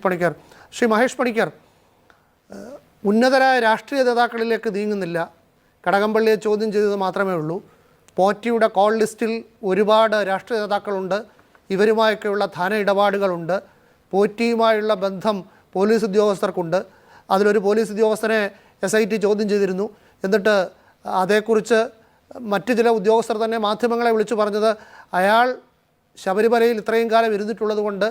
പണിക്കർ. ശ്രീ മഹേഷ് പണിക്കർ, ഉന്നതരായ രാഷ്ട്രീയ നേതാക്കളിലേക്ക് നീങ്ങുന്നില്ല. കടകംപള്ളിയെ ചോദ്യം ചെയ്തത് മാത്രമേ ഉള്ളൂ. പോറ്റിയുടെ കോൾ ലിസ്റ്റിൽ ഒരുപാട് രാഷ്ട്രീയ നേതാക്കളുണ്ട്. ഇവരുമായൊക്കെയുള്ള ധന ഇടപാടുകളുണ്ട്. പോറ്റിയുമായുള്ള ബന്ധം പോലീസ് ഉദ്യോഗസ്ഥർക്കുണ്ട്. അതിലൊരു പോലീസ് ഉദ്യോഗസ്ഥനെ SIT ചോദ്യം ചെയ്തിരുന്നു. എന്നിട്ട് അതേക്കുറിച്ച് മറ്റ് ചില ഉദ്യോഗസ്ഥർ തന്നെ മാധ്യമങ്ങളെ വിളിച്ചു പറഞ്ഞത് അയാൾ ശബരിമലയിൽ ഇത്രയും കാലം ഇരുന്നിട്ടുള്ളത് കൊണ്ട്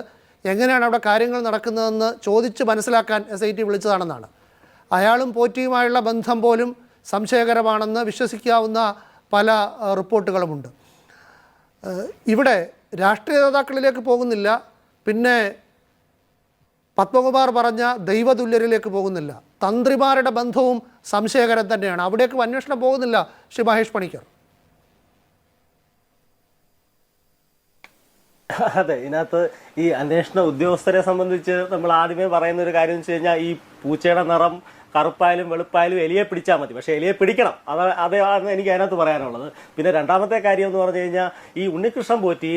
എങ്ങനെയാണ് അവിടെ കാര്യങ്ങൾ നടക്കുന്നതെന്ന് ചോദിച്ച് മനസ്സിലാക്കാൻ SIT വിളിച്ചതാണെന്നാണ്. അയാളും പോറ്റിയുമായുള്ള ബന്ധം പോലും സംശയകരമാണെന്ന് വിശ്വസിക്കാവുന്ന പല റിപ്പോർട്ടുകളുമുണ്ട്. ഇവിടെ രാഷ്ട്രീയ നേതാക്കളിലേക്ക് പോകുന്നില്ല, പിന്നെ പത്മകുമാർ പറഞ്ഞ ദൈവതുല്യരിലേക്ക് പോകുന്നില്ല. തന്ത്രിമാരുടെ ബന്ധവും സംശയകരം തന്നെയാണ്. അവിടേക്ക് അന്വേഷണം പോകുന്നില്ല. ശ്രീ മഹേഷ് പണിക്കർ. അതെ, ഇതിനകത്ത് ഈ അന്വേഷണ ഉദ്യോഗസ്ഥരെ സംബന്ധിച്ച് നമ്മൾ ആദ്യമേ പറയുന്ന ഒരു കാര്യം എന്ന് വെച്ച് കഴിഞ്ഞാൽ, ഈ പൂച്ചയുടെ നിറം കറുപ്പായാലും വെളുപ്പായാലും എലിയെ പിടിച്ചാൽ മതി, പക്ഷേ എലിയെ പിടിക്കണം. അതാണ് എനിക്ക് അതിനകത്ത് പറയാനുള്ളത്. പിന്നെ രണ്ടാമത്തെ കാര്യം എന്ന് പറഞ്ഞു കഴിഞ്ഞാൽ, ഈ ഉണ്ണികൃഷ്ണൻ പോറ്റി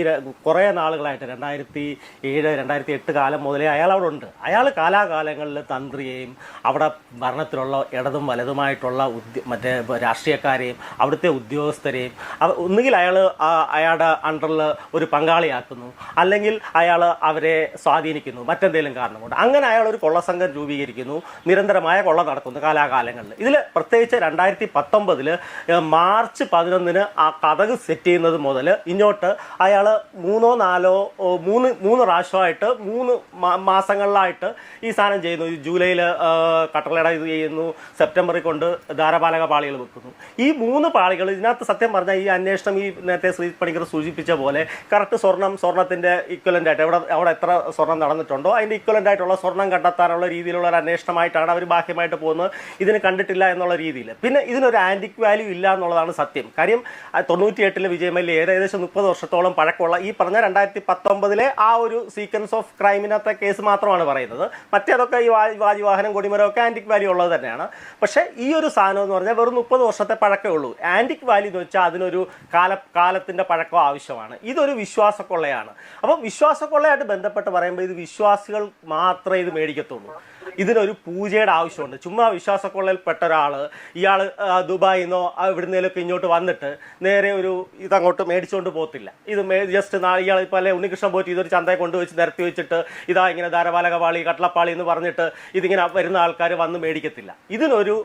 കുറേ നാളുകളായിട്ട് 2007, 2008 കാലം മുതലേ അയാൾ അവിടെ ഉണ്ട്. അയാൾ കാലാകാലങ്ങളിൽ തന്ത്രിയെയും അവിടെ ഭരണത്തിലുള്ള ഇടതും വലതുമായിട്ടുള്ള മറ്റേ രാഷ്ട്രീയക്കാരെയും അവിടുത്തെ ഉദ്യോഗസ്ഥരെയും ഒന്നുകിൽ അയാളുടെ അണ്ടറിൽ ഒരു പങ്കാളിയാക്കുന്നു, അല്ലെങ്കിൽ അയാൾ അവരെ സ്വാധീനിക്കുന്നു മറ്റെന്തെങ്കിലും കാരണം കൊണ്ട്. അങ്ങനെ അയാൾ ഒരു കൊള്ളസംഘം രൂപീകരിക്കുന്നു, നിരന്തരമായ കൊള്ള നടക്കുന്നു കാലാകാലങ്ങളിൽ. ഇതിൽ പ്രത്യേകിച്ച് 2019 മാർച്ച് 11 ആ കതക് സെറ്റ് ചെയ്യുന്നത് മുതൽ ഇങ്ങോട്ട് അയാൾ 3 പ്രാവശ്യമായിട്ട് 3 മാസങ്ങളിലായിട്ട് ഈ സാധനം ചെയ്യുന്നു. ജൂലൈയിൽ കട്ടളയുടെ ഇത് ചെയ്യുന്നു, സെപ്റ്റംബറിൽ കൊണ്ട് ധാരപാലക പാളികൾ വെക്കുന്നു. ഈ 3 പാളികൾ ഇതിനകത്ത് സത്യം പറഞ്ഞാൽ ഈ അന്വേഷണം ഈ നേരത്തെ ശ്രീ പണിക്കർ സൂചിപ്പിച്ച പോലെ കറക്റ്റ് സ്വർണത്തിൻ്റെ ഇക്വലൻ്റ് ആയിട്ട് അവിടെ എത്ര സ്വർണം നടന്നിട്ടുണ്ടോ അതിൻ്റെ ഇക്വലൻ്റ് ആയിട്ടുള്ള സ്വർണം കണ്ടെത്താനുള്ള രീതിയിലുള്ള ഒരു അന്വേഷണമായിട്ടാണ് അവർ ബാഹ്യമായിട്ട് പോകുന്നത്. ഇതിന് കണ്ടിട്ടില്ല എന്നുള്ള രീതിയിൽ. പിന്നെ ഇതിനൊരു ആൻറ്റിക് വാല്യൂ ഇല്ല എന്നുള്ളതാണ് സത്യം. കാര്യം 98 വിജയ് മല്യ ഏകദേശം 30 വർഷത്തോളം പഴക്കമുള്ള ഈ പറഞ്ഞ 2019 ആ ഒരു സീക്വൻസ് ഓഫ് ക്രൈമിനകത്തെ കേസ് മാത്രമാണ് പറയുന്നത്. മറ്റേതൊക്കെ ഈ വാജിവാഹനം കൊടിമരമൊക്കെ ആൻറ്റിക് വാല്യൂ ഉള്ളത് തന്നെയാണ്. പക്ഷേ ഈ ഒരു സാധനം എന്ന് പറഞ്ഞാൽ വെറും 30 വർഷത്തെ പഴക്കമേ ഉള്ളൂ. ആൻറ്റിക് വാല്യൂ എന്ന് വെച്ചാൽ അതിനൊരു കാലത്തിൻ്റെ പഴക്കം ആവശ്യമാണ്. ഇതൊരു വിശ്വാസക്കൊള്ളയാണ്. അപ്പം വിശ്വാസക്കൊള്ളയായിട്ട് ബന്ധപ്പെട്ട് പറയുമ്പോൾ ഇത് വിശ്വാസികൾ മാത്രമേ ഇത് മേടിക്കത്തുള്ളൂ. ഇതിനൊരു പൂജയുടെ ആവശ്യമുണ്ട്. ചുമ്മാ വിശ്വാസക്കൊള്ളയിൽപ്പെട്ട ഒരാൾ ഇയാൾ ദുബായിൽ നിന്നോ എവിടുന്നേലൊക്കെ ഇങ്ങോട്ട് വന്നിട്ട് നേരെ ഒരു ഇതങ്ങോട്ട് മേടിച്ചുകൊണ്ട് പോകത്തില്ല. ഇത് ജസ്റ്റ് ഇയാൾ ഇപ്പോൾ അല്ലെ ഉണ്ണികൃഷ്ണൻ പോറ്റി ഇതൊരു ചന്തയെ കൊണ്ടുവച്ച് നിരത്തി വെച്ചിട്ട് ഇതാ ഇങ്ങനെ ധാരപാലക പാളി കട്ടളപ്പാളി എന്ന് പറഞ്ഞിട്ട് ഇതിങ്ങനെ വരുന്ന ആൾക്കാർ വന്ന് മേടിക്കത്തില്ല. ഇതിനൊരു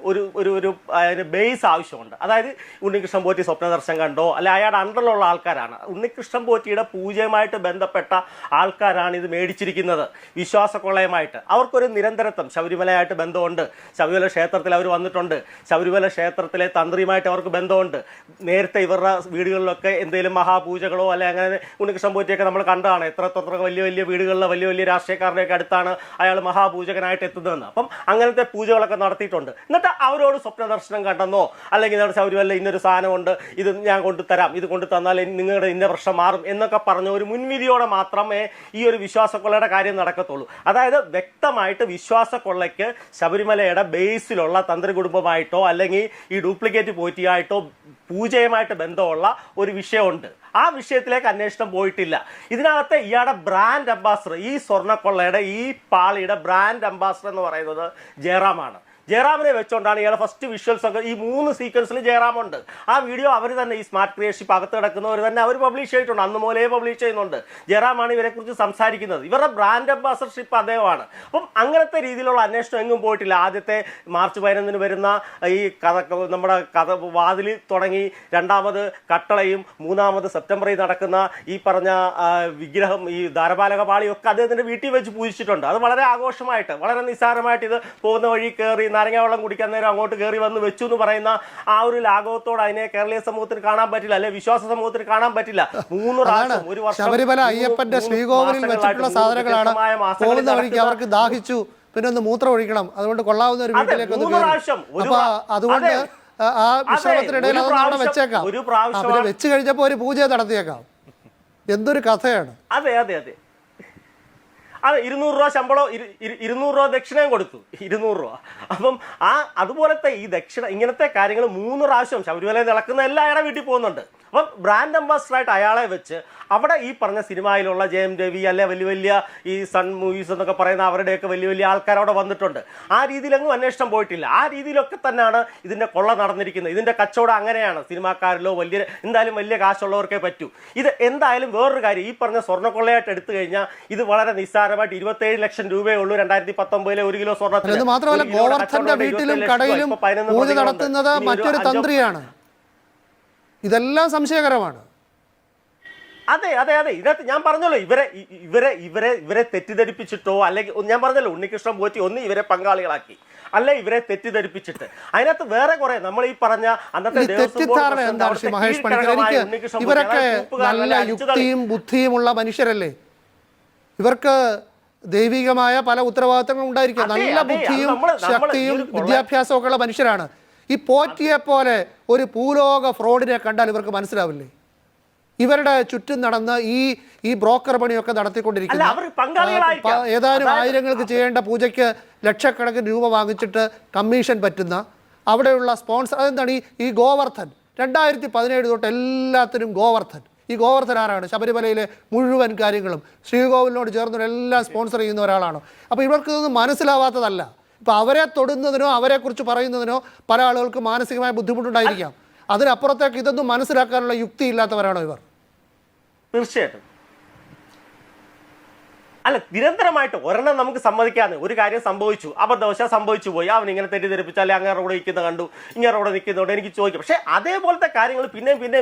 ഒരു ബേസ് ആവശ്യമുണ്ട്. അതായത് ഉണ്ണികൃഷ്ണൻ പോറ്റി സ്വപ്നദർശനം കണ്ടോ അല്ലെ അയാളുടെ അണ്ടറിലുള്ള ആൾക്കാരാണ്. ഉണ്ണികൃഷ്ണൻ പോറ്റിയുടെ പൂജയുമായിട്ട് ബന്ധപ്പെട്ട ആൾക്കാരാണ് ഇത് മേടിച്ചിരിക്കുന്നത് വിശ്വാസക്കൊള്ളയുമായിട്ട്. അവർക്കൊരു നിരന്തരത്വം ശബരിമലയായിട്ട് ബന്ധമുണ്ട്. ശബരിമല ക്ഷേത്രത്തിൽ അവർ വന്നിട്ടുണ്ട്. ശബരിമല ക്ഷേത്രത്തിലെ തന്ത്രിയുമായിട്ട് അവർക്ക് ബന്ധമുണ്ട്. നേരത്തെ ഇവരുടെ വീടുകളിലൊക്കെ എന്തെങ്കിലും മഹാപൂജകളോ അല്ലെ അങ്ങനെ ഉണ്ണികൃഷ്ണൻ പോറ്റിയൊക്കെ നമ്മൾ കണ്ടതാണ്. എത്ര വലിയ വലിയ വീടുകളിലെ വലിയ രാഷ്ട്രീയക്കാരുടെയൊക്കെ അടുത്താണ് അയാൾ മഹാപൂജകനായിട്ട് എത്തുന്നതെന്ന്. അപ്പം അങ്ങനത്തെ പൂജകളൊക്കെ നടത്തിയിട്ടുണ്ട്. എന്നിട്ട് അവരോട് സ്വപ്നദർശനം കണ്ടെന്നോ അല്ലെങ്കിൽ ശബരിമല ഇന്നൊരു സാധനമുണ്ട്, ഇത് ഞാൻ കൊണ്ടുതരാം, ഇത് കൊണ്ടു തന്നാൽ നിങ്ങളുടെ ഇന്ന പ്രശ്നം മാറും എന്നൊക്കെ പറഞ്ഞ ഒരു മുൻവിധിയോടെ മാത്രമേ ഈ ഒരു വിശ്വാസക്കൊള്ളയുടെ കാര്യം നടക്കത്തുള്ളൂ. അതായത് വ്യക്തമായിട്ട് വിശ്വാസക്കൊള്ളയ്ക്ക് ശബരിമലയുടെ ബേസിലുള്ള തന്ത്രി കുടുംബമായിട്ടോ അല്ലെങ്കിൽ ഈ ഡ്യൂപ്ലിക്കേറ്റ് പോറ്റിയായിട്ടോ പൂജയുമായിട്ട് ബന്ധമുള്ള ഒരു വിഷയമുണ്ട്. ആ വിഷയത്തിലേക്ക് അന്വേഷണം പോയിട്ടില്ല. ഇതിനകത്ത് ഇയാളുടെ ബ്രാൻഡ് അംബാസഡർ, ഈ സ്വർണ്ണക്കൊള്ളയുടെ ഈ പാളിയുടെ ബ്രാൻഡ് അംബാസഡർ എന്ന് പറയുന്നത് ജയറാമാണ്. ജയറാമിനെ വെച്ചുകൊണ്ടാണ് ഇയാളെ ഫസ്റ്റ് വിഷ്വൽസ് ഒക്കെ ഈ 3 സീക്വൻസിൽ ജയറാമുണ്ട്. ആ വീഡിയോ അവർ തന്നെ ഈ സ്മാർട്ട് ക്രിയേഷൻഷിപ്പ് അകത്ത് കിടക്കുന്നവർ തന്നെ അവർ പബ്ലിഷ് ചെയ്തിട്ടുണ്ട്. അന്ന് മുതലേ പബ്ലിഷ് ചെയ്യുന്നുണ്ട്. ജയറാമാണ് ഇവരെക്കുറിച്ച് സംസാരിക്കുന്നത്. ഇവരുടെ ബ്രാൻഡ് അംബാസഡർഷിപ്പ് അദ്ദേഹമാണ്. അപ്പം അങ്ങനത്തെ രീതിയിലുള്ള അന്വേഷണം എങ്ങും പോയിട്ടില്ല. ആദ്യത്തെ മാർച്ച് 15 വരുന്ന ഈ നമ്മുടെ വാതിൽ തുടങ്ങി, രണ്ടാമത് കട്ടളയും, മൂന്നാമത് സെപ്റ്റംബറിൽ നടക്കുന്ന ഈ പറഞ്ഞ വിഗ്രഹം ഈ ധാരപാലക പാളിയൊക്കെ അദ്ദേഹത്തിൻ്റെ വീട്ടിൽ വെച്ച് പൂജിച്ചിട്ടുണ്ട്. അത് വളരെ ആഘോഷമായിട്ട് വളരെ നിസ്സാരമായിട്ട് ഇത് പോകുന്ന വഴി കയറി നാരങ്ങ വെള്ളം കുടിക്കാൻ നേരം അങ്ങോട്ട് കയറി വന്ന് വെച്ചു എന്ന് പറയുന്ന ആ ഒരു ലാഘവത്തോട് അതിനെ കേരളീയ സമൂഹത്തിന് കാണാൻ പറ്റില്ല, അല്ലെ വിശ്വാസ സമൂഹത്തിന് കാണാൻ പറ്റില്ല. 3 പ്രാവശ്യം ഒരു വർഷം ശബരിമല അയ്യപ്പന്റെ ശ്രീകോവിലിൽ വെച്ചിട്ടുള്ള സാധനങ്ങളാണ്. പോകുന്ന വഴിക്ക് അവർക്ക് ദാഹിച്ചു, പിന്നെ ഒന്ന് മൂത്രം ഒഴിക്കണം, അതുകൊണ്ട് കൊള്ളാവുന്ന ഒരു വീട്ടിലേക്ക് അപ്പൊ അതുകൊണ്ട് ആ വിശ്രമത്തിനിടയിൽ അതൊന്നും അവിടെ വെച്ചേക്കാം. പിന്നെ വെച്ച് കഴിഞ്ഞപ്പോ ഒരു പൂജ നടത്തിയേക്കാം. എന്തൊരു കഥയാണ്. അതെ അതെ അതെ അത് 200 രൂപ ശമ്പളം, 200 രൂപ ദക്ഷിണയും കൊടുത്തു. 200 രൂപ. അപ്പം അതുപോലത്തെ ഈ ദക്ഷിണ ഇങ്ങനത്തെ കാര്യങ്ങൾ 3 പ്രാവശ്യം ശബരിമല നടക്കുന്ന എല്ലാവരുടെ വീട്ടിൽ പോകുന്നുണ്ട്. അപ്പം ബ്രാൻഡ് അംബാസിഡറായിട്ട് അയാളെ വെച്ച് അവിടെ ഈ പറഞ്ഞ സിനിമയിലുള്ള ജയം രവി അല്ലെ വലിയ വലിയ ഈ സൺ മൂവീസ് എന്നൊക്കെ പറയുന്ന അവരുടെയൊക്കെ വലിയ വലിയ ആൾക്കാർ അവിടെ വന്നിട്ടുണ്ട്. ആ രീതിയിലൊന്നും അന്വേഷണം പോയിട്ടില്ല. ആ രീതിയിലൊക്കെ തന്നെയാണ് ഇതിന്റെ കൊള്ള നടന്നിരിക്കുന്നത്. ഇതിന്റെ കച്ചവടം അങ്ങനെയാണ്. സിനിമാക്കാരിലോ എന്തായാലും വലിയ കാശുള്ളവർക്കേ പറ്റൂ. ഇത് എന്തായാലും വേറൊരു കാര്യം, ഈ പറഞ്ഞ സ്വർണ്ണക്കൊള്ളയായിട്ട് എടുത്തു കഴിഞ്ഞാൽ ഇത് വളരെ നിസ്സാരമായിട്ട് 27 ലക്ഷം രൂപയേ ഉള്ളൂ 2019 1 കിലോ സ്വർണ്ണത്തിന്. മാത്രമല്ല ഗോവർദ്ധന്റെ വീട്ടിലും കടയിലും പൂജ നടത്തുന്നത് മറ്റൊരു തന്ത്രിയാണ്. ഇതെല്ലാം സംശയകരമാണ്. അതെ അതെ അതെ ഇതിനകത്ത് ഞാൻ പറഞ്ഞല്ലോ, ഇവരെ തെറ്റിദ്ധരിപ്പിച്ചിട്ടോ, അല്ലെങ്കിൽ ഞാൻ പറഞ്ഞല്ലോ ഉണ്ണികൃഷ്ണൻ പോറ്റി ഒന്ന് ഇവരെ പങ്കാളികളാക്കി, അല്ലെ ഇവരെ തെറ്റിദ്ധരിപ്പിച്ചിട്ട് അതിനകത്ത് വേറെ കുറെ നമ്മൾ ഈ പറഞ്ഞ അന്നത്തെ ഇവരൊക്കെ നല്ല യുക്തിയും ബുദ്ധിയുമുള്ള മനുഷ്യരല്ലേ? ഇവർക്ക് ദൈവികമായ പല ഉത്തരവാദിത്തങ്ങളും ഉണ്ടായിരിക്കും. നല്ല ബുദ്ധിയും ശക്തിയും വിദ്യാഭ്യാസവും ഒക്കെ ഉള്ള മനുഷ്യരാണ്. ഈ പോറ്റിയെ പോലെ ഒരു ഭൂലോക ഫ്രോഡിനെ കണ്ടാൽ ഇവർക്ക് മനസ്സിലാവില്ലേ? ഇവരുടെ ചുറ്റും നടന്ന് ഈ ബ്രോക്കർ പണിയൊക്കെ നടത്തിക്കൊണ്ടിരിക്കുന്ന ഏതാനും ആയിരങ്ങൾക്ക് ചെയ്യേണ്ട പൂജയ്ക്ക് ലക്ഷക്കണക്കിന് രൂപ വാങ്ങിച്ചിട്ട് കമ്മീഷൻ പറ്റുന്ന അവിടെയുള്ള സ്പോൺസർ അതെന്താണ് ഈ ഗോവർദ്ധൻ 2017 തൊട്ട് എല്ലാത്തിനും ഗോവർദ്ധൻ. ഈ ഗോവർദ്ധൻ ആരാണ്? ശബരിമലയിലെ മുഴുവൻ കാര്യങ്ങളും ശ്രീകോവിലിനോട് ചേർന്നെല്ലാം സ്പോൺസർ ചെയ്യുന്ന ഒരാളാണ്. അപ്പോൾ ഇവർക്ക് ഇതൊന്നും മനസ്സിലാവാത്തതല്ല. ഇപ്പോൾ അവരെ തൊടുന്നതിനോ അവരെക്കുറിച്ച് പറയുന്നതിനോ പല ആളുകൾക്ക് മാനസികമായ ബുദ്ധിമുട്ടുണ്ടായിരിക്കാം. അതിനപ്പുറത്തേക്ക് ഇതൊന്നും മനസ്സിലാക്കാനുള്ള യുക്തി ഇല്ലാത്തവരാണോ ഇവർ? തീർച്ചയായിട്ടും അല്ല, നിരന്തരമായിട്ട് ഒരെണ്ണം നമുക്ക് സമ്മതിക്കാന്ന് ഒരു കാര്യം സംഭവിച്ചു, അബദ്ധവശാൽ സംഭവിച്ചു പോയി, അവൻ ഇങ്ങനെ തെറ്റിദ്ധരിപ്പിച്ചാൽ അങ്ങനെ റോഡ് നിൽക്കുന്ന കണ്ടു, ഇങ്ങനെ റോഡ് നിൽക്കുന്നതുകൊണ്ട് എനിക്ക് ചോദിക്കും. പക്ഷേ അതേപോലത്തെ കാര്യങ്ങൾ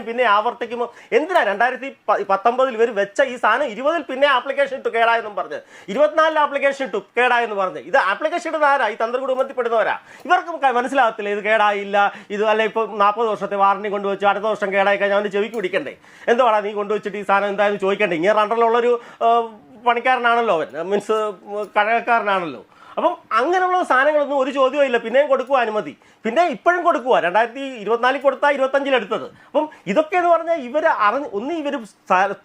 പിന്നെ ആവർത്തിക്കുമ്പോൾ എന്തിനാ 2019 ഇവർ വെച്ച ഈ സാധനം 20 പിന്നെ ആപ്ലിക്കേഷൻ ഇട്ടു കേടായെന്നും പറഞ്ഞ് 24 ആപ്ലിക്കേഷൻ ഇട്ടു കേടായെന്ന് പറഞ്ഞ് ഇത് ആപ്ലിക്കേഷൻ ഇടുന്ന ആരാ? ഈ തന്ത്ര കുടുംബത്തിൽപ്പെടുന്നവരാ. ഇവർക്ക് മനസ്സിലാകത്തില്ല ഇത് കേടായില്ല, ഇത് അല്ല ഇപ്പോൾ 40 വർഷത്തെ വാറണ്ടി കൊണ്ടുവച്ചു അടുത്ത വർഷം കേടായി കഴിഞ്ഞാൽ അവൻ്റെ ചെവിക്ക് പിടിക്കണ്ടേ? എന്തുവാടാ നീ കൊണ്ടുവച്ചിട്ട് ഈ സാധനം എന്തായാലും ചോദിക്കണ്ടേ? ഇങ്ങനെ അണ്ടറിലുള്ളൊരു പണിക്കാരനാണല്ലോ അവൻ, മീൻസ് കഴകക്കാരനാണല്ലോ. അപ്പം അങ്ങനെയുള്ള സാധനങ്ങളൊന്നും ഒരു ചോദ്യവും ഇല്ല. പിന്നെയും കൊടുക്കുക അനുമതി, പിന്നെ ഇപ്പോഴും കൊടുക്കുക. 2024 കൊടുത്താൽ 25 എടുത്തത്. അപ്പം ഇതൊക്കെ എന്ന് പറഞ്ഞാൽ ഇവർ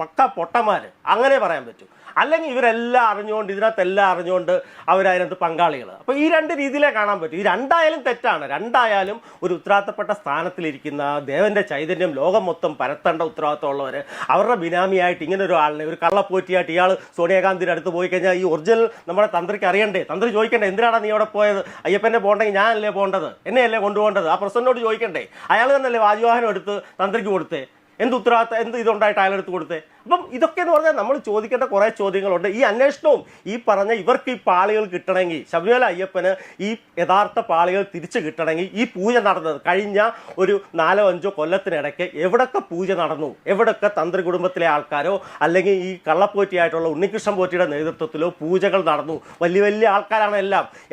പക്ക പൊട്ടന്മാർ അങ്ങനെ പറയാൻ പറ്റും. അല്ലെങ്കിൽ ഇവരെല്ലാം അറിഞ്ഞുകൊണ്ട് ഇതിനകത്തെല്ലാം അറിഞ്ഞുകൊണ്ട് അവരതിനകത്ത് പങ്കാളികൾ. അപ്പോൾ ഈ രണ്ട് രീതിയിലേ കാണാൻ പറ്റും. ഈ രണ്ടായാലും തെറ്റാണ്. രണ്ടായാലും ഒരു ഉത്തരവാദിത്തപ്പെട്ട സ്ഥാനത്തിലിരിക്കുന്ന ദേവന്റെ ചൈതന്യം ലോകം മൊത്തം പരത്തേണ്ട ഉത്തരവാദിത്തമുള്ളവർ അവരുടെ ബിനാമിയായിട്ട് ഇങ്ങനെ ഒരു ആളിനെ ഒരു കള്ളപ്പോറ്റിയായിട്ട് ഇയാൾ സോണിയാഗാന്ധിയുടെ അടുത്ത് പോയി കഴിഞ്ഞാൽ ഈ ഒറിജിനൽ നമ്മുടെ തന്ത്രിക്ക് അറിയണ്ടേ? തന്ത്രി ചോദിക്കണ്ടേ എന്തിനാണ് നീ അവിടെ പോയത്? അയ്യപ്പനെ പോകണ്ടെങ്കിൽ ഞാനല്ലേ പോകേണ്ടത്, എന്നെയല്ലേ കൊണ്ടുപോകേണ്ടത്? ആ പ്രസിഡന്റിനോട് ചോദിക്കണ്ടേ? അയാൾ തന്നെയല്ലേ വാജുവാഹനം എടുത്ത് തന്ത്രിക്ക് കൊടുത്തേ? എന്ത് ഉത്തരവാദിത്തം എന്ത് ഇതുണ്ടായിട്ട് അയാളെടുത്ത് കൊടുത്തേ? അപ്പം ഇതൊക്കെ എന്ന് പറഞ്ഞാൽ നമ്മൾ ചോദിക്കേണ്ട കുറേ ചോദ്യങ്ങളുണ്ട്. ഈ അന്വേഷണവും ഈ പറഞ്ഞ ഇവർക്ക് ഈ പാളികൾ കിട്ടണമെങ്കിൽ, ശബരിമല അയ്യപ്പന് ഈ യഥാർത്ഥ പാളികൾ തിരിച്ചു കിട്ടണമെങ്കിൽ ഈ പൂജ നടന്നത് കഴിഞ്ഞ ഒരു 4-5 കൊല്ലത്തിനിടയ്ക്ക് എവിടൊക്കെ പൂജ നടന്നു, എവിടൊക്കെ തന്ത്രി കുടുംബത്തിലെ ആൾക്കാരോ അല്ലെങ്കിൽ ഈ കള്ളപ്പോറ്റിയായിട്ടുള്ള ഉണ്ണികൃഷ്ണൻ പോറ്റിയുടെ നേതൃത്വത്തിലോ പൂജകൾ നടന്നു. വലിയ വലിയ ആൾക്കാരാണ്,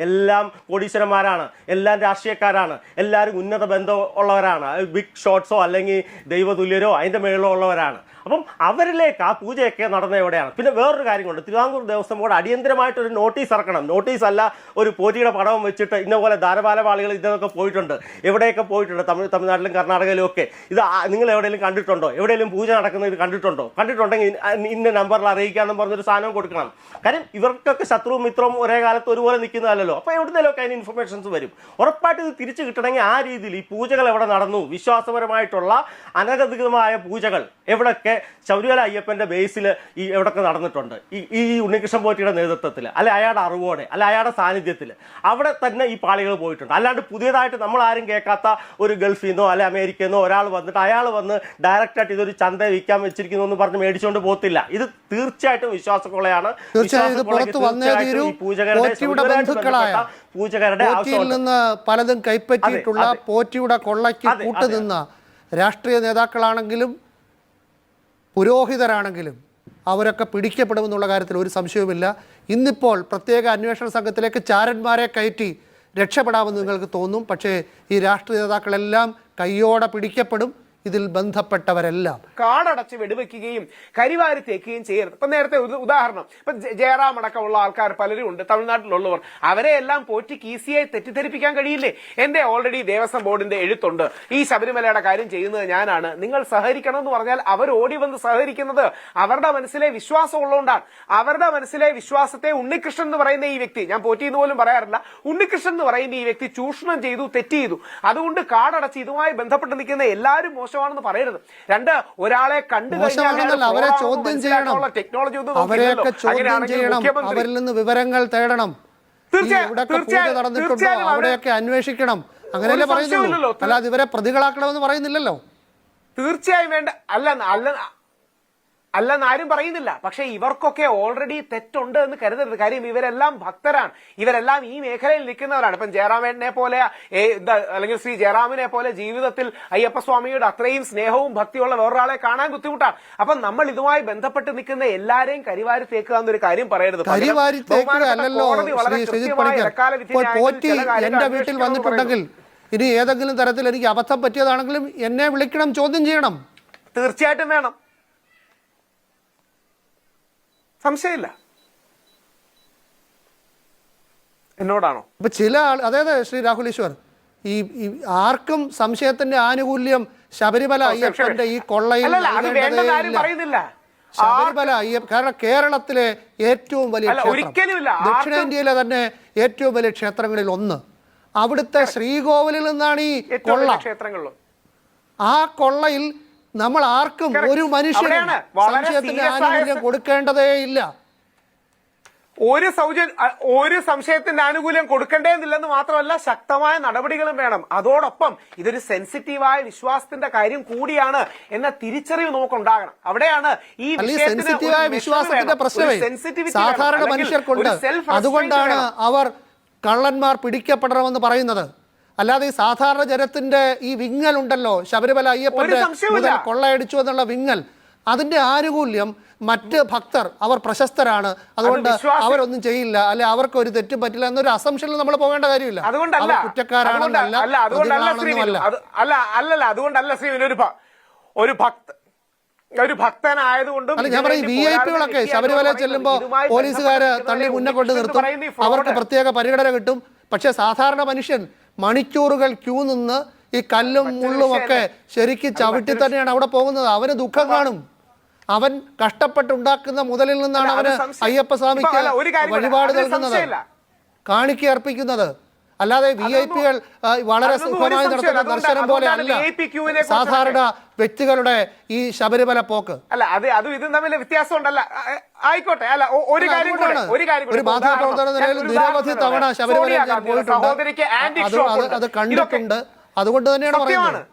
എല്ലാം കോടീശ്വരന്മാരാണ്, എല്ലാം രാഷ്ട്രീയക്കാരാണ്, എല്ലാവരും ഉന്നത ബന്ധം ഉള്ളവരാണ്, ബിഗ് ഷോട്ട്സോ അല്ലെങ്കിൽ ദൈവതുല്യരോ അതിൻ്റെ മേളിലോ ഉള്ളവരാണ്. അപ്പം അവരിലേക്ക് ആ പൂജയൊക്കെ നടന്ന എവിടെയാണ്. പിന്നെ വേറൊരു കാര്യമുണ്ട്, തിരുവിതാംകൂർ ദേവസ്വം ബോർഡ് അടിയന്തരമായിട്ടൊരു നോട്ടീസ് ഇറക്കണം. നോട്ടീസ് അല്ല ഒരു പോറ്റിയുടെ പടവും വെച്ചിട്ട് ഇന്നപോലെ ധാരപാലപാളികൾ ഇതിനൊക്കെ പോയിട്ടുണ്ട്, എവിടെയൊക്കെ പോയിട്ടുണ്ട്, തമിഴ്നാട്ടിലും കർണാടകയിലും ഒക്കെ. ഇത് നിങ്ങൾ എവിടെയെങ്കിലും കണ്ടിട്ടുണ്ടോ? എവിടെയെങ്കിലും പൂജ നടക്കുന്നത് ഇത് കണ്ടിട്ടുണ്ടെങ്കിൽ ഇന്ന നമ്പറിൽ അറിയിക്കാമെന്ന് പറഞ്ഞൊരു സാധനം കൊടുക്കണം. കാര്യം ഇവർക്കൊക്കെ ശത്രുവും മിത്രവും ഒരേ കാലത്ത് ഒരുപോലെ നിൽക്കുന്നതല്ലോ. അപ്പോൾ എവിടുന്നേലൊക്കെ അതിന് ഇൻഫർമേഷൻസ് വരും. ഉറപ്പായിട്ട് ഇത് തിരിച്ചു കിട്ടണമെങ്കിൽ ആ രീതിയിൽ ഈ പൂജകൾ എവിടെ നടന്നു, വിശ്വാസപരമായിട്ടുള്ള അനധികൃതമായ പൂജകൾ എവിടൊക്കെ ശബരിമല അയ്യപ്പന്റെ ബേസിൽ ഈ എവിടൊക്കെ നടന്നിട്ടുണ്ട്, ഈ ഉണ്ണികൃഷ്ണൻ പോറ്റിയുടെ നേതൃത്വത്തിൽ അല്ലെ അയാളുടെ അറിവോടെ അല്ലെ അയാളുടെ സാന്നിധ്യത്തിൽ അവിടെ തന്നെ ഈ പാളികൾ പോയിട്ടുണ്ട്. അല്ലാണ്ട് പുതിയതായിട്ട് നമ്മൾ ആരും കേൾക്കാത്ത ഒരു ഗൾഫിൽ നിന്നോ അല്ലെ അമേരിക്കയിൽ നിന്നോ ഒരാൾ വന്നിട്ട് അയാൾ വന്ന് ഡയറക്റ്റായിട്ട് ഇതൊരു ചന്ത വിൽക്കാൻ വെച്ചിരിക്കുന്നു എന്ന് പറഞ്ഞ് മേടിച്ചുകൊണ്ട് പോകത്തില്ല. ഇത് തീർച്ചയായിട്ടും വിശ്വാസക്കൊള്ളയാണ്. പൂജകരുടെ നിന്ന് പലതും കൈപ്പറ്റിയിട്ടുള്ള പോറ്റിയുടെ കൊള്ളയ്ക്ക് കൂട്ടുനിന്ന രാഷ്ട്രീയ നേതാക്കളാണെങ്കിലും പുരോഹിതരാണെങ്കിലും അവരൊക്കെ പിടിക്കപ്പെടുമെന്നുള്ള കാര്യത്തിൽ ഒരു സംശയവുമില്ല. ഇന്നിപ്പോൾ പ്രത്യേക അന്വേഷണ സംഘത്തിലേക്ക് ചാരന്മാരെ കയറ്റി രക്ഷപ്പെടാമെന്ന് നിങ്ങൾക്ക് തോന്നും. പക്ഷേ ഈ രാഷ്ട്രീയ നേതാക്കളെല്ലാം കയ്യോടെ പിടിക്കപ്പെടും. ഇതിൽ ബന്ധപ്പെട്ടവരെല്ലാം കാടടച്ച് വെടിവെക്കുകയും കരിവാരി തേക്കുകയും ചെയ്യരുത്. ഇപ്പൊ നേരത്തെ ഉദാഹരണം, ഇപ്പൊ ജയറാം അടക്കമുള്ള ആൾക്കാർ പലരും ഉണ്ട് തമിഴ്നാട്ടിലുള്ളവർ, അവരെ എല്ലാം പോറ്റിക്ക് ഈസിയായി തെറ്റിദ്ധരിപ്പിക്കാൻ കഴിയില്ലേ? എന്റെ ഓൾറെഡി ദേവസ്വം ബോർഡിന്റെ എഴുത്തുണ്ട്, ഈ ശബരിമലയുടെ കാര്യം ചെയ്യുന്നത് ഞാനാണ്, നിങ്ങൾ സഹകരിക്കണം എന്ന് പറഞ്ഞാൽ അവർ ഓടി വന്ന് സഹകരിക്കുന്നത് അവരുടെ മനസ്സിലെ വിശ്വാസം ഉള്ളതുകൊണ്ടാണ്. അവരുടെ മനസ്സിലെ വിശ്വാസത്തെ ഉണ്ണികൃഷ്ണൻ എന്ന് പറയുന്ന ഈ വ്യക്തി, ഞാൻ പോറ്റി എന്ന് പോലും പറയാറില്ല, ഉണ്ണികൃഷ്ണൻ എന്ന് പറയുന്ന ഈ വ്യക്തി ചൂഷണം ചെയ്തു, തെറ്റ് ചെയ്തു. അതുകൊണ്ട് കാടടച്ച് ഇതുമായി ബന്ധപ്പെട്ട് നിൽക്കുന്ന എല്ലാവരും മോശം മോശമാണെന്ന് പറയരുത്. രണ്ട്, ഒരാളെ കണ്ടു കഴിഞ്ഞാൽ അവരെ ചോദ്യം ചെയ്യണം, ടെക്നോളജി അവരെയൊക്കെ ചോദ്യം ചെയ്യണം, അവരിൽ നിന്ന് വിവരങ്ങൾ തേടണം, നടന്നിട്ടുണ്ടോ അവിടെയൊക്കെ അന്വേഷിക്കണം, അങ്ങനെയല്ലേ പറയുന്നുള്ളൂ, അല്ലാതെ ഇവരെ പ്രതികളാക്കണമെന്ന് പറയുന്നില്ലല്ലോ. തീർച്ചയായും വേണ്ട, അല്ലെന്ന് ആരും പറയുന്നില്ല. പക്ഷെ ഇവർക്കൊക്കെ ഓൾറെഡി തെറ്റുണ്ട് എന്ന് കരുതരുത്. കാര്യം ഇവരെല്ലാം ഭക്തരാണ്, ഇവരെല്ലാം ഈ മേഖലയിൽ നിൽക്കുന്നവരാണ്. ഇപ്പം ജയറാമേട്ടനെ പോലെ അല്ലെങ്കിൽ ശ്രീ ജയറാമിനെ പോലെ ജീവിതത്തിൽ അയ്യപ്പസ്വാമിയുടെ അത്രയും സ്നേഹവും ഭക്തിയുള്ള വേറൊരാളെ കാണാൻ ബുദ്ധിമുട്ടാണ്. അപ്പൊ നമ്മൾ ഇതുമായി ബന്ധപ്പെട്ട് നിൽക്കുന്ന എല്ലാരെയും കരിവാരി തേക്കുക എന്നൊരു കാര്യം പറയരുത്. എന്റെ വീട്ടിൽ വന്നിട്ടുണ്ടെങ്കിൽ ഇനി ഏതെങ്കിലും തരത്തിൽ എനിക്ക് അബദ്ധം പറ്റിയതാണെങ്കിലും എന്നെ വിളിക്കണം, ചോദ്യം ചെയ്യണം. തീർച്ചയായിട്ടും വേണം, സംശയമില്ല. എന്നോടാണോ? ഇപ്പൊ ചില അതായത് ശ്രീ രാഹുൽ ഈശ്വർ, ഈ ആർക്കും സംശയത്തിന്റെ ആനുകൂല്യം ശബരിമല അയ്യപ്പന്റെ ഈ കൊള്ളയിൽ ശബരിമല അയ്യപ്പ, കാരണം കേരളത്തിലെ ഏറ്റവും വലിയ ക്ഷേത്രം, ദക്ഷിണേന്ത്യയിലെ തന്നെ ഏറ്റവും വലിയ ക്ഷേത്രങ്ങളിൽ ഒന്ന്, അവിടുത്തെ ശ്രീകോവിലിൽ നിന്നാണ് ഈ കൊള്ള. ആ കൊള്ളയിൽ നമ്മൾ ആർക്കും ഒരു മനുഷ്യനും സംശയത്തിന്റെ ആനുകൂല്യം കൊടുക്കേണ്ടതേ ഇല്ല. ഒരു സംശയത്തിന്റെ ആനുകൂല്യം കൊടുക്കേണ്ടതില്ലെന്ന് മാത്രമല്ല, ശക്തമായ നടപടികളും വേണം. അതോടൊപ്പം ഇതൊരു സെൻസിറ്റീവായ വിശ്വാസത്തിന്റെ കാര്യം കൂടിയാണ് എന്ന തിരിച്ചറിവ് നമുക്കുണ്ടാകണം. അവിടെയാണ് ഈ സെൻസിറ്റീവായ വിശ്വാസത്തിന്റെ പ്രശ്നമേ സാധാരണ മനുഷ്യർക്കുണ്ട്. അതുകൊണ്ടാണ് അവർ കള്ളന്മാർ പിടിക്കപ്പെടണമെന്ന് പറയുന്നത്. അല്ലാതെ ഈ സാധാരണ ജനത്തിന്റെ ഈ വിങ്ങൽ ഉണ്ടല്ലോ, ശബരിമല അയ്യപ്പന്റെ മുതൽ കൊള്ളയടിച്ചു എന്നുള്ള വിങ്ങൽ, അതിന്റെ ആനുകൂല്യം മറ്റ് ഭക്തർ, അവർ പ്രശസ്തരാണ്, അതുകൊണ്ട് അവരൊന്നും ചെയ്യില്ല, അല്ലെ അവർക്ക് ഒരു തെറ്റും പറ്റില്ല എന്നൊരു അസംഷനിൽ നമ്മൾ പോകേണ്ട കാര്യമില്ല. അതുകൊണ്ടല്ല ശ്രീ ഒരു ഭക്തനായതുകൊണ്ടും ഞാൻ പറയും VIP-കളൊക്കെ ശബരിമല ചെല്ലുമ്പോ പോലീസുകാര് തള്ളി മുന്നേ കൊണ്ട് നിർത്തും, അവർക്ക് പ്രത്യേക പരിഗണന കിട്ടും. പക്ഷെ സാധാരണ മനുഷ്യൻ മണിക്കൂറുകൾ ക്യൂ നിന്ന് ഈ കല്ലും മുള്ളും ഒക്കെ ശരിക്കും ചവിട്ടി തന്നെയാണ് അവിടെ പോകുന്നത്. അവന് ദുഃഖം കാണും. അവൻ കഷ്ടപ്പെട്ടുണ്ടാക്കുന്ന മുതലിൽ നിന്നാണ് അവന് അയ്യപ്പസ്വാമിക്ക് വഴിപാട് നൽകുന്നത്, കാണിക്ക അർപ്പിക്കുന്നത്. അല്ലാതെ VIP-കൾ വളരെ സുഖമായി നടത്തുന്ന ദർശനം പോലെ അല്ല സാധാരണ വ്യക്തികളുടെ ഈ ശബരിമല പോക്ക്. അല്ല അത് ഇതും തമ്മിൽ വ്യത്യാസം ഉണ്ടല്ല. ആയിക്കോട്ടെ, അല്ല ഒരു മാധ്യമപ്രവർത്തന നിലയിൽ നിരവധി തവണ ശബരിമല ഞാൻ പോയിട്ടുണ്ട്, അത് കണ്ടിട്ടുണ്ട്. അതുകൊണ്ട് തന്നെയാണ് പറയുന്നത്.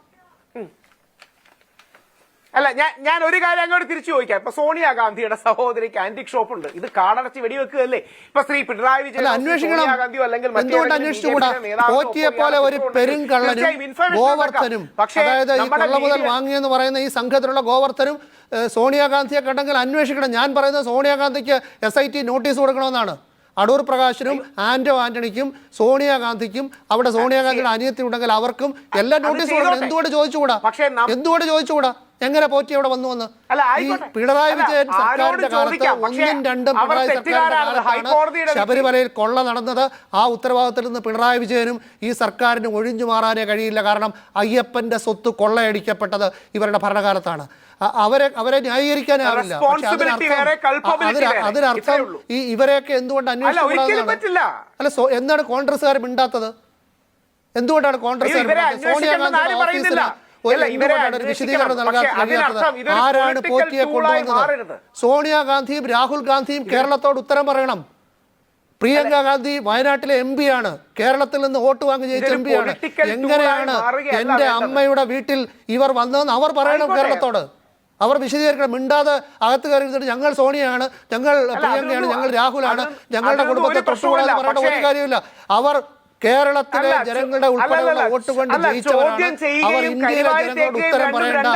അല്ല ഞാൻ ഒരു കാര്യം അങ്ങോട്ട് തിരിച്ചു ചോദിക്കാം. ഇപ്പൊ സോണിയാഗാന്ധിയുടെ സഹോദരിക്ക് ആന്റിക് ഷോപ്പ് ഉണ്ട്. ഇത് കാടടച്ച് വെടിവെക്കുകയല്ലേ? ഇപ്പൊ ശ്രീ പിണറായി വിജയൻ അന്വേഷിക്കണം. എന്തുകൊണ്ട് അന്വേഷിച്ചുകൂടാ? പോറ്റിയെ പോലെ ഒരു പെരുങ്കള്ളനും ഗോവർദ്ധനും, അതായത് ഈ കൊള്ള മുതൽ വാങ്ങിയെന്ന് പറയുന്ന ഈ സംഘത്തിലുള്ള ഗോവർദ്ധനും സോണിയാഗാന്ധിയെ കണ്ടെങ്കിൽ അന്വേഷിക്കണം. ഞാൻ പറയുന്നത് സോണിയാഗാന്ധിക്ക് SIT നോട്ടീസ് കൊടുക്കണമെന്നാണ്. അടൂർ പ്രകാശിനും ആന്റണിക്കും സോണിയാഗാന്ധിക്കും, അവിടെ സോണിയാഗാന്ധിയുടെ അനിയത്തി ഉണ്ടെങ്കിൽ അവർക്കും എല്ലാം നോട്ടീസ് കൊടുക്കണം. എന്തുകൊണ്ട് ചോദിച്ചുകൂടാ? എങ്ങനെ പോറ്റി അവിടെ വന്നു വന്ന്? ഈ പിണറായി വിജയൻ സർക്കാരിന്റെ കാലത്ത് 1ഉം 2ഉം പിണറായി സർക്കാരിന്റെ കാലത്താണ് ശബരിമലയിൽ കൊള്ള നടന്നത്. ആ ഉത്തരവാദിത്തത്തിൽ നിന്ന് പിണറായി വിജയനും ഈ സർക്കാരിന് ഒഴിഞ്ഞു മാറാനേ കഴിയില്ല. കാരണം അയ്യപ്പന്റെ സ്വത്ത് കൊള്ളയടിക്കപ്പെട്ടത് ഇവരുടെ ഭരണകാലത്താണ്. അവരെ ന്യായീകരിക്കാനാവില്ല. അതിനർത്ഥം ഈ ഇവരെയൊക്കെ എന്തുകൊണ്ട് അന്വേഷിച്ചില്ല? അല്ല, എന്താണ് കോൺഗ്രസ്സുകാർ മിണ്ടാത്തത്? എന്തുകൊണ്ടാണ് കോൺഗ്രസ്സുകാർ സോണിയാഗാന്ധി വിശദീകരണം നൽകാൻ കഴിയാത്തത്? ആരാണ് പോറ്റിയെ കൊണ്ടുവന്നത്? സോണിയാഗാന്ധിയും രാഹുൽ ഗാന്ധിയും കേരളത്തോട് ഉത്തരം പറയണം. പ്രിയങ്ക ഗാന്ധി വയനാട്ടിലെ MP ആണ്, കേരളത്തിൽ നിന്ന് വോട്ട് വാങ്ങി ജയിച്ച MP ആണ്. എങ്ങനെയാണ് എന്റെ അമ്മയുടെ വീട്ടിൽ ഇവർ വന്നതെന്ന് അവർ പറയണം കേരളത്തോട്. അവർ വിശദീകരിക്കണം. മിണ്ടാതെ അകത്ത് കയറിയിട്ട് ഞങ്ങൾ സോണിയാണ്, ഞങ്ങൾ പ്രിയങ്കയാണ്, ഞങ്ങൾ രാഹുലാണ്, ഞങ്ങളുടെ കുടുംബത്തെ തൊട്ടുകൂടാതെ പറയേണ്ട ഒരു കാര്യമില്ല. അവർ കേരളത്തിലെ ജനങ്ങളുടെ ഉൾപ്പെടെയുള്ള വോട്ട് കൊണ്ട് ജയിച്ചവരാണ്. അവർ ഇന്ത്യയിലെ ജനങ്ങളോട് ഉത്തരം പറയേണ്ട,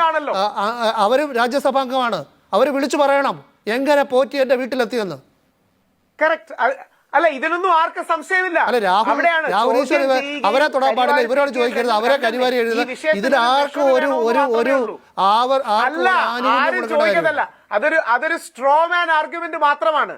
അവരും രാജ്യസഭാംഗമാണ്. അവർ വിളിച്ചു പറയണം എങ്ങനെ പോറ്റി എന്റെ വീട്ടിലെത്തിയെന്ന്. അല്ല, ഇതിനൊന്നും ആർക്കും സംശയമില്ല. അല്ല, രാഹുൽ ഈശ്വർ അവരെ തൊടാൻ പാടില്ല, ഇവരോട് ചോദിക്കരുത്, അവരെ കരിവാരി എഴുതുന്നത്. ഇതിൽ ആർക്കും ചോദിക്കുന്നതല്ല, അതൊരു സ്ട്രോമാൻ ആർഗ്യുമെന്റ് മാത്രമാണ്.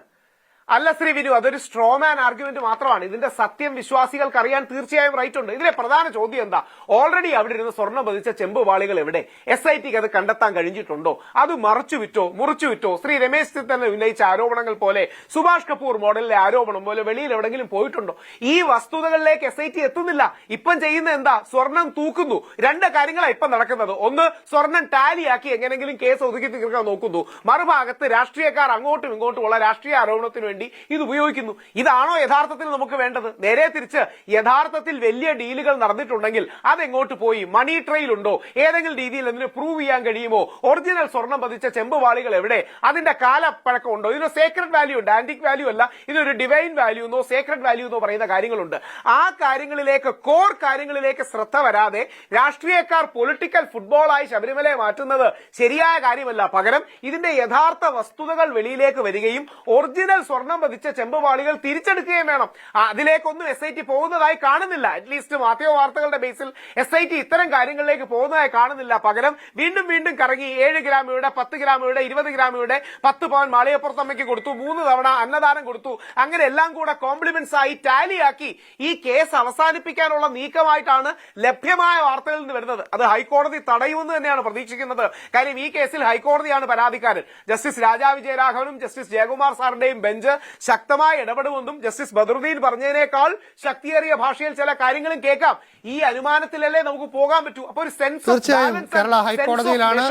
അല്ല ശ്രീ വിനു, അതൊരു സ്ട്രോമാൻ ആർഗ്യുമെന്റ് മാത്രമാണ്. ഇതിന്റെ സത്യം വിശ്വാസികൾക്ക് അറിയാൻ തീർച്ചയായും റൈറ്റ് ഉണ്ട്. ഇതിലെ പ്രധാന ചോദ്യം എന്താ? ഓൾറെഡി അവിടെ ഇരുന്ന് സ്വർണ്ണം പതിച്ച ചെമ്പുപാളികൾ എവിടെ? SITക്ക് അത് കണ്ടെത്താൻ കഴിഞ്ഞിട്ടുണ്ടോ? അത് മറച്ചു വിറ്റോ, മുറിച്ചു വിറ്റോ? ശ്രീ രമേശ് ചെന്നിത്തല ഉന്നയിച്ച ആരോപണങ്ങൾ പോലെ, സുഭാഷ് കപൂർ മോഡലിലെ ആരോപണം പോലെ വെളിയിൽ എവിടെങ്കിലും പോയിട്ടുണ്ടോ? ഈ വസ്തുതകളിലേക്ക് SIT എത്തുന്നില്ല. ഇപ്പം ചെയ്യുന്ന എന്താ? സ്വർണം തൂക്കുന്നു. രണ്ട് കാര്യങ്ങളാണ് ഇപ്പം നടക്കുന്നത്. ഒന്ന്, സ്വർണം ടാലിയാക്കി എങ്ങനെങ്കിലും കേസ് ഒതുക്കി തീർക്കാൻ നോക്കുന്നു. മറുഭാഗത്ത് രാഷ്ട്രീയക്കാർ അങ്ങോട്ടും ഇങ്ങോട്ടും ഉള്ള രാഷ്ട്രീയ ആരോപണത്തിന് വേണ്ടി ഇത് ഉപയോഗിക്കുന്നു. ഇതാണോ യഥാർത്ഥത്തിൽ നമുക്ക് വേണ്ടത്? നേരെ തിരിച്ച്, യഥാർത്ഥത്തിൽ വലിയ ഡീലുകൾ നടന്നിട്ടുണ്ടെങ്കിൽ അതെങ്ങോട്ട് പോയി? മണി ട്രെയിൽ ഉണ്ടോ? ഏതെങ്കിലും രീതിയിൽ അതിന് പ്രൂവ് ചെയ്യാൻ കഴിയുമോ? ഒറിജിനൽ സ്വർണം പതിച്ച ചെമ്പുപാളികൾ എവിടെ? അതിന്റെ കാലപ്പഴക്കം ഉണ്ടോ? ഇതിന് സേക്രഡ് വാല്യൂ ഉണ്ട്, ആന്റിക് വാല്യൂ അല്ല. ഇതൊരു ഡിവൈൻ വാല്യൂ എന്നോ സേക്രഡ് വാല്യൂ എന്നോ പറയുന്ന കാര്യങ്ങളുണ്ട്. ആ കാര്യങ്ങളിലേക്ക്, കോർ കാര്യങ്ങളിലേക്ക് ശ്രദ്ധ വരാതെ രാഷ്ട്രീയക്കാർ പൊളിറ്റിക്കൽ ഫുട്ബോളായി ശബരിമലയെ മാറ്റുന്നത് ശരിയായ കാര്യമല്ല. പകരം ഇതിന്റെ യഥാർത്ഥ വസ്തുതകൾ വെളിയിലേക്ക് വരികയും ഒറിജിനൽ സ്വർണം പതിച്ച ചെമ്പുപാളികൾ തിരിച്ചെടുക്കുകയും വേണം. അതിലേക്കൊന്നും SIT പോകുന്നതായി കാണുന്നില്ല. അറ്റ്ലീസ്റ്റ് മാധ്യമ വാർത്തകളുടെ ബേസിൽ SIT ഇത്തരം കാര്യങ്ങളിലേക്ക് പോകുന്നതായി കാണുന്നില്ല. പകരം വീണ്ടും വീണ്ടും കറങ്ങി 7 ഗ്രാം ഇവിടെ, 10 ഗ്രാം ഇവിടെ, 20 ഗ്രാം ഇവിടെ, 10 പവൻ മാളികപ്പുറത്തമ്മയ്ക്ക് കൊടുത്തു, 3 തവണ അന്നദാനം കൊടുത്തു, അങ്ങനെ എല്ലാം കൂടെ കോംപ്ലിമെന്റ്സ് ആയി ടാലിയാക്കി ഈ കേസ് അവസാനിപ്പിക്കാനുള്ള നീക്കമായിട്ടാണ് ലഭ്യമായ വാർത്തകളിൽ നിന്ന് വരുന്നത്. അത് ഹൈക്കോടതി തടയുമെന്ന് തന്നെയാണ് പ്രതീക്ഷിക്കുന്നത്. കാര്യം ഈ കേസിൽ ഹൈക്കോടതിയാണ് പരാതിക്കാരൻ. ജസ്റ്റിസ് രാജാ വിജയരാഘവനും ജസ്റ്റിസ് ജയകുമാർ സാറിന്റെയും ബെഞ്ച് ശക്തമായി ഇടപെടുമെന്നും ജസ്റ്റിസ് ബദറുദ്ദീൻ പറഞ്ഞതിനേക്കാൾ ശക്തിയേറിയ ഭാഷയിൽ ചില കാര്യങ്ങളും കേൾക്കാം. ഈ അനുമാനത്തിലല്ലേ നമുക്ക് പോകാൻ പറ്റൂ. അപ്പൊ ഒരു സെൻസ് തീർച്ചയായും കേരള ഹൈക്കോടതിയിലാണ്,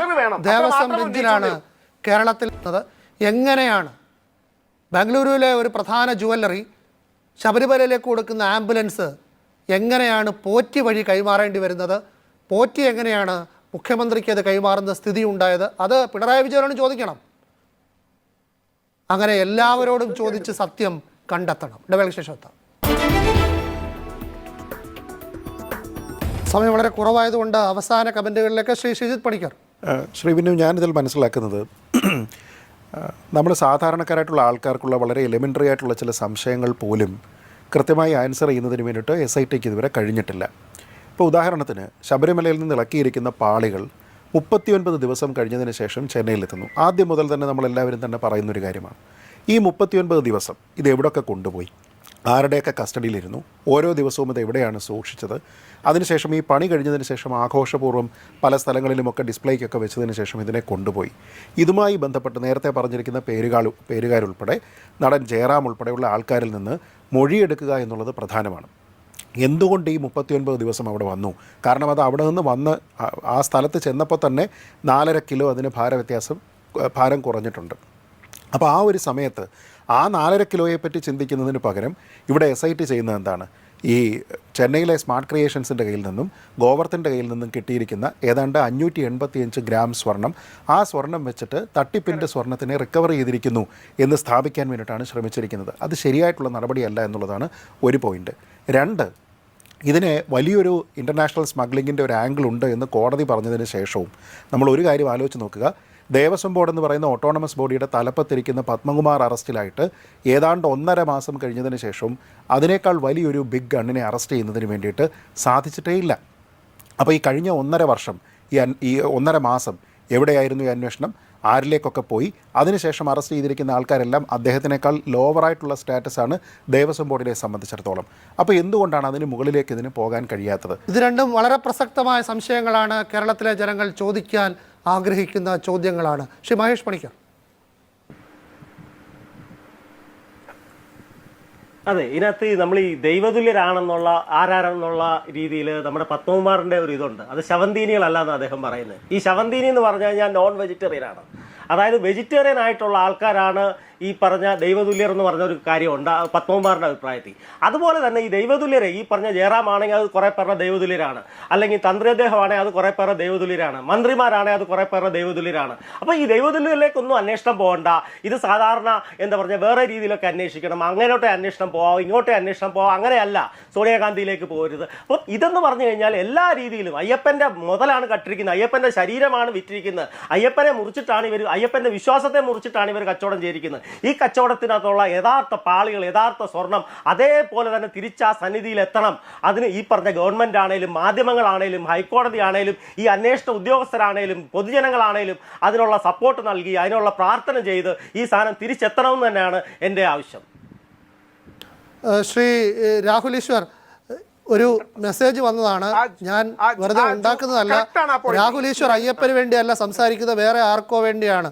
ദേവസ്വം ബെഞ്ചിലാണ് കേരളത്തിൽ. എങ്ങനെയാണ് ബാംഗ്ലൂരുവിലെ ഒരു പ്രധാന ജുവല്ലറി ശബരിമലയിലേക്ക് കൊടുക്കുന്ന ആംബുലൻസ് എങ്ങനെയാണ് പോറ്റി വഴി കൈമാറേണ്ടി വരുന്നത്? പോറ്റി എങ്ങനെയാണ് മുഖ്യമന്ത്രിക്ക് അത് കൈമാറുന്ന സ്ഥിതി ഉണ്ടായത്? അത് പിണറായി വിജയനോട് ചോദിക്കണം. അങ്ങനെ എല്ലാവരോടും ചോദിച്ച് സത്യം കണ്ടെത്തണം. ഇടവേളയ്ക്ക് ശേഷം എത്താം. സമയം വളരെ കുറവായതുകൊണ്ട് അവസാന കമൻറ്റുകളിലേക്ക് ശ്രീ ഷിജിത് പണിക്കർ. ശ്രീ വിനു, ഞാനിതിൽ മനസ്സിലാക്കുന്നത് നമ്മൾ സാധാരണക്കാരായിട്ടുള്ള ആൾക്കാർക്കുള്ള വളരെ എലിമെൻ്ററി ആയിട്ടുള്ള ചില സംശയങ്ങൾ പോലും കൃത്യമായി ആൻസർ ചെയ്യുന്നതിന് വേണ്ടിയിട്ട് SITക്ക് ഇതുവരെ കഴിഞ്ഞിട്ടില്ല. ഇപ്പോൾ ഉദാഹരണത്തിന്, ശബരിമലയിൽ നിന്ന് ഇളക്കിയിരിക്കുന്ന പാളികൾ 39 ദിവസം കഴിഞ്ഞതിന് ശേഷം ചെന്നൈയിലെത്തുന്നു. ആദ്യം മുതൽ തന്നെ നമ്മളെല്ലാവരും തന്നെ പറയുന്നൊരു കാര്യമാണ്, ഈ 39 ദിവസം ഇത് എവിടെയൊക്കെ കൊണ്ടുപോയി, ആരുടെയൊക്കെ കസ്റ്റഡിയിലിരുന്നു, ഓരോ ദിവസവും ഇത് എവിടെയാണ് സൂക്ഷിച്ചത്, അതിനുശേഷം ഈ പണി കഴിഞ്ഞതിന് ശേഷം ആഘോഷപൂർവ്വം പല സ്ഥലങ്ങളിലുമൊക്കെ ഡിസ്പ്ലേക്കൊക്കെ വെച്ചതിന് ശേഷം ഇതിനെ കൊണ്ടുപോയി. ഇതുമായി ബന്ധപ്പെട്ട് നേരത്തെ പറഞ്ഞിരിക്കുന്ന പേരുകാരുൾപ്പെടെ നടൻ ജയറാം ഉൾപ്പെടെയുള്ള ആൾക്കാരിൽ നിന്ന് മൊഴിയെടുക്കുക എന്നുള്ളത് പ്രധാനമാണ്. എന്തുകൊണ്ട് ഈ 39 ദിവസം അവിടെ വന്നു? കാരണം അത് അവിടെ നിന്ന് വന്ന് ആ സ്ഥലത്ത് ചെന്നപ്പോൾ തന്നെ 4.5 കിലോ അതിന് ഭാരം കുറഞ്ഞിട്ടുണ്ട്. അപ്പോൾ ആ ഒരു സമയത്ത് ആ 4.5 കിലോയെ പറ്റി ചിന്തിക്കുന്നതിന് പകരം ഇവിടെ SIT ചെയ്യുന്നത് എന്താണ്? ഈ ചെന്നൈയിലെ സ്മാർട്ട് ക്രിയേഷൻസിൻ്റെ കയ്യിൽ നിന്നും ഗോവർദ്ധൻ്റെ കയ്യിൽ നിന്നും കിട്ടിയിരിക്കുന്ന ഏതാണ്ട് 585 ഗ്രാം സ്വർണം, ആ സ്വർണം വെച്ചിട്ട് തട്ടിപ്പിൻ്റെ സ്വർണത്തിനെ റിക്കവർ ചെയ്തിരിക്കുന്നു എന്ന് സ്ഥാപിക്കാൻ വേണ്ടിയിട്ടാണ് ശ്രമിച്ചിരിക്കുന്നത്. അത് ശരിയായിട്ടുള്ള നടപടിയല്ല എന്നുള്ളതാണ് ഒരു പോയിൻ്റ്. 2, ഇതിന് വലിയൊരു ഇൻ്റർനാഷണൽ സ്മഗ്ലിങ്ങിൻ്റെ ഒരു ആംഗിൾ ഉണ്ട് എന്ന് കോടതി പറഞ്ഞതിന് ശേഷവും നമ്മൾ ഒരു കാര്യം ആലോചിച്ച് നോക്കുക. ദേവസ്വം ബോർഡ് എന്ന് പറയുന്ന ഓട്ടോണമസ് ബോഡിയുടെ തലപ്പത്തിരിക്കുന്ന പത്മകുമാർ അറസ്റ്റിലായിട്ട് ഏതാണ്ട് 1.5 മാസം കഴിഞ്ഞതിന് ശേഷവും അതിനേക്കാൾ വലിയൊരു ബിഗ് ഗണ്ണിനെ അറസ്റ്റ് ചെയ്യുന്നതിന് വേണ്ടിയിട്ട് സാധിച്ചിട്ടേ ഇല്ല. അപ്പോൾ ഈ കഴിഞ്ഞ 1.5 വർഷം, ഈ 1.5 മാസം എവിടെയായിരുന്നു ഈ അന്വേഷണം? ആരിലേക്കൊക്കെ പോയി? അതിനുശേഷം അറസ്റ്റ് ചെയ്തിരിക്കുന്ന ആൾക്കാരെല്ലാം അദ്ദേഹത്തിനേക്കാൾ ലോവറായിട്ടുള്ള സ്റ്റാറ്റസാണ് ദേവസ്വം ബോർഡിനെ സംബന്ധിച്ചിടത്തോളം. അപ്പോൾ എന്തുകൊണ്ടാണ് അതിന് മുകളിലേക്ക് ഇതിന് പോകാൻ കഴിയാത്തത്? ഇത് രണ്ടും വളരെ പ്രസക്തമായ സംശയങ്ങളാണ്. കേരളത്തിലെ ജനങ്ങൾ ചോദിക്കാൻ ആഗ്രഹിക്കുന്ന ചോദ്യങ്ങളാണ്. ശ്രീ മഹേഷ് പണിക്കർ. അതെ, ഇതിനകത്ത് നമ്മൾ ഈ ദൈവതുല്യരാണെന്നുള്ള ആരാരെന്നുള്ള രീതിയിൽ നമ്മുടെ പത്മകുമാറിന്റെ ഒരു ഇതുണ്ട്. അത് ശവന്തീനികളല്ലാന്ന് അദ്ദേഹം പറയുന്നത്. ഈ ശവന്തീനി എന്ന് പറഞ്ഞു കഴിഞ്ഞാൽ നോൺ വെജിറ്റേറിയൻ ആണ്. അതായത് വെജിറ്റേറിയൻ ആയിട്ടുള്ള ആൾക്കാരാണ് ഈ പറഞ്ഞ ദൈവതുല്യർ എന്ന് പറഞ്ഞൊരു കാര്യമുണ്ട് പത്മകുമാറിന്റെ അഭിപ്രായത്തിൽ. അതുപോലെ തന്നെ ഈ ദൈവതുല്യരെ, ഈ പറഞ്ഞ ജയറാം ആണെങ്കിൽ അത് കുറെ പേരുടെ ദൈവതുല്യരാണ്, അല്ലെങ്കിൽ തന്ത്രി അദ്ദേഹമാണെങ്കിൽ അത് കുറെ പേരുടെ ദൈവതുല്യരാണ്, മന്ത്രിമാരാണെങ്കിൽ അത് കുറെ പേരുടെ ദൈവതുല്യരാണ്. അപ്പോൾ ഈ ദൈവതുല്യരിലേക്കൊന്നും അന്വേഷണം പോകണ്ട. ഇത് സാധാരണ എന്താ പറഞ്ഞ വേറെ രീതിയിലൊക്കെ അന്വേഷിക്കണം. അങ്ങോട്ടേ അന്വേഷണം പോവാം, ഇങ്ങോട്ടേ അന്വേഷണം പോവാം, അങ്ങനെയല്ല സോണിയാഗാന്ധിയിലേക്ക് പോകരുത്. അപ്പം ഇതെന്ന് പറഞ്ഞു കഴിഞ്ഞാൽ എല്ലാ രീതിയിലും അയ്യപ്പന്റെ മുതലാണ് കട്ടിരിക്കുന്നത്, അയ്യപ്പന്റെ ശരീരമാണ് വിറ്റിരിക്കുന്നത്, അയ്യപ്പനെ മുറിച്ചിട്ടാണ് ഇവർ, അയ്യപ്പന്റെ വിശ്വാസത്തെ മുറിച്ചിട്ടാണ് ഇവർ കച്ചവടം ചെയ്തിരിക്കുന്നത്. ഈ കച്ചവടത്തിനകത്തുള്ള യഥാർത്ഥ പാളികൾ, യഥാർത്ഥ സ്വർണം അതേപോലെ തന്നെ തിരിച്ച് ആ സന്നിധിയിൽ എത്തണം. അതിന് ഈ പറഞ്ഞ ഗവൺമെന്റ് ആണേലും മാധ്യമങ്ങളാണേലും ഹൈക്കോടതി ആണേലും ഈ അന്വേഷണ ഉദ്യോഗസ്ഥരാണേലും പൊതുജനങ്ങളാണേലും അതിനുള്ള സപ്പോർട്ട് നൽകി അതിനുള്ള പ്രാർത്ഥന ചെയ്ത് ഈ സാധനം തിരിച്ചെത്തണമെന്ന് തന്നെയാണ് എൻ്റെ ആവശ്യം. ശ്രീ രാഹുൽ ഈശ്വർ, ഒരു മെസ്സേജ് വന്നതാണ്, ഞാൻ വെറുതെ ഉണ്ടാക്കുന്നതല്ല. രാഹുൽ ഈശ്വർ അയ്യപ്പന് വേണ്ടിയല്ല സംസാരിക്കുന്നത്, വേറെ ആർക്കോ വേണ്ടിയാണ്.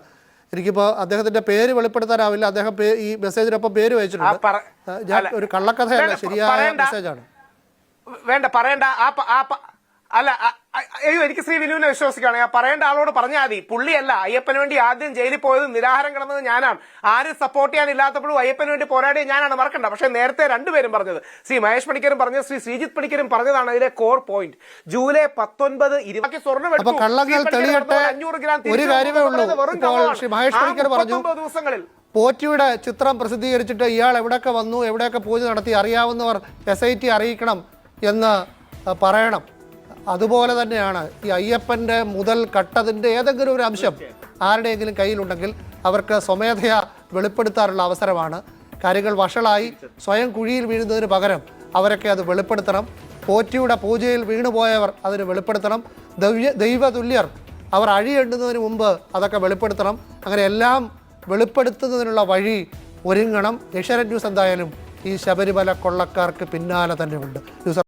എനിക്കിപ്പോൾ അദ്ദേഹത്തിന്റെ പേര് വെളിപ്പെടുത്താനാവില്ല. അദ്ദേഹം ഈ മെസ്സേജിനൊപ്പം പേര് വെച്ചിട്ടുണ്ട്. ഞാൻ ഒരു കള്ളക്കഥയല്ല, ശരിയായ മെസ്സേജാണ്. വേണ്ട പറയണ്ട. അല്ല അയ്യോ, എനിക്ക് ശ്രീ വിനുവിനെ വിശ്വസിക്കുകയാണ്. ഞാൻ പറയേണ്ട ആളോട് പറഞ്ഞാൽ മതി. പുള്ളിയല്ല അയ്യപ്പന് വേണ്ടി ആദ്യം ജയിലിൽ പോയത്, നിരാഹാരം കിടന്നത് ഞാനാണ്. ആരും സപ്പോർട്ട് ചെയ്യാനില്ലാത്തപ്പോഴും അയ്യപ്പന് വേണ്ടി പോരാടിയത് ഞാനാണ്, മറക്കണ്ട. പക്ഷേ നേരത്തെ രണ്ടുപേരും പറഞ്ഞത്, ശ്രീ മഹേഷ് പണിക്കരും പറഞ്ഞത്, ശ്രീ ശ്രീജിത്ത് പണിക്കരും പറഞ്ഞതാണ് ഇതിലെ കോർ പോയിന്റ്. ജൂലൈ 19, 20 സ്വർണ്ണം എടുത്തു. 500 ഗ്രാം ഒരു കാര്യമേ ഉള്ളൂ. ശ്രീ മഹേഷ് പണിക്കർ പറഞ്ഞു, ദിവസങ്ങളിൽ പോറ്റിയുടെ ചിത്രം പ്രസിദ്ധീകരിച്ചിട്ട് ഇയാൾ എവിടെയൊക്കെ വന്നു, എവിടെയൊക്കെ പൂജ നടത്തി, അറിയാവുന്നവർ SIT അറിയിക്കണം എന്ന് പറയണം. അതുപോലെ തന്നെയാണ് ഈ അയ്യപ്പൻ്റെ മുതൽ കട്ടതിൻ്റെ ഏതെങ്കിലും ഒരു അംശം ആരുടെയെങ്കിലും കയ്യിലുണ്ടെങ്കിൽ അവർക്ക് സ്വമേധയാ വെളിപ്പെടുത്താനുള്ള അവസരമാണ്. കാര്യങ്ങൾ വഷളായി സ്വയം കുഴിയിൽ വീഴുന്നതിന് പകരം അവരൊക്കെ അത് വെളിപ്പെടുത്തണം. പോറ്റിയുടെ പൂജയിൽ വീണുപോയവർ അതിന് വെളിപ്പെടുത്തണം. ദൈവതുല്യർ അവർ അഴിയെണ്ണുന്നതിന് മുമ്പ് അതൊക്കെ വെളിപ്പെടുത്തണം. അങ്ങനെ എല്ലാം വെളിപ്പെടുത്തുന്നതിനുള്ള വഴി ഒരുങ്ങണം. ഏഷ്യാനെറ്റ് ന്യൂസ് എന്തായാലും ഈ ശബരിമല കൊള്ളക്കാർക്ക് പിന്നാലെ തന്നെ ഉണ്ട്.